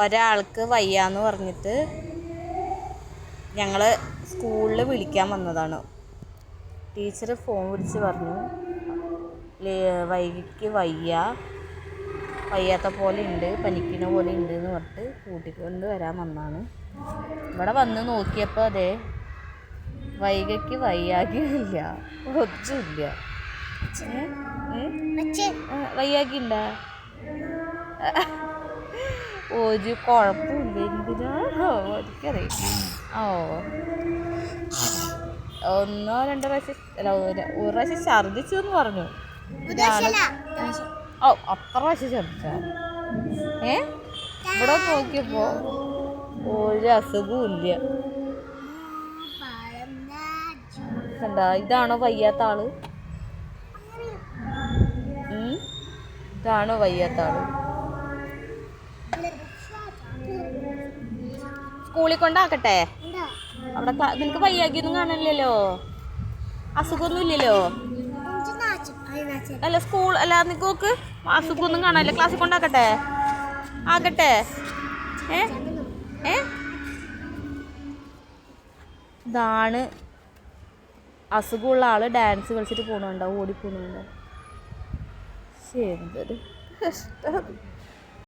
ഒരാൾക്ക് വയ്യാന്ന് പറഞ്ഞിട്ട് ഞങ്ങൾ സ്കൂളിൽ വിളിക്കാൻ വന്നതാണ്. ടീച്ചർ ഫോൺ വിളിച്ച് പറഞ്ഞു വൈകിക്ക് വയ്യാത്ത പോലെ ഉണ്ട്, പനിക്കുന്ന പോലെ ഉണ്ട് എന്ന് പറഞ്ഞിട്ട് കൂട്ടിക്കൊണ്ട് വരാൻ വന്നതാണ്. ഇവിടെ വന്ന് നോക്കിയപ്പോൾ അതെ വൈകിക്ക് വയ്യാകില്ല, ഒച്ചുമില്ല. വയ്യാകിണ്ട ഒരു കുഴപ്പമില്ല. എന്തിനാണോ എനിക്കറിയാം. ഒന്നോ രണ്ടോ പ്രാവശ്യം അല്ല ഒരു പ്രാവശ്യം ഛർദിച്ചു എന്ന് പറഞ്ഞു. അത്ര പ്രാവശ്യം ഛർദിച്ച ഇവിടെ നോക്കിയപ്പോ ഒരു അസുഖവും ഇല്ല. എന്താ ഇതാണോ വയ്യാത്ത ആള്? ഇതാണോ വയ്യാത്ത ആള്? സ്കൂളിൽ കൊണ്ടാക്കട്ടെ? അവിടെ നിനക്ക് വയ്യാകിയൊന്നും കാണില്ലല്ലോ, അസുഖമൊന്നും ഇല്ലല്ലോ. അല്ല സ്കൂൾ അല്ല നിനക്ക് നോക്ക്, അസുഖമൊന്നും കാണാനില്ല. ക്ലാസ്സിൽ കൊണ്ടാക്കട്ടെ? ആക്കട്ടെ? ഇതാണ് അസുഖമുള്ള ആള് ഡാൻസ് കളിച്ചിട്ട് പോകണുണ്ടോ, ഓടിപ്പോണുണ്ടോ. ശരി, എന്തൊരു കഷ്ടം.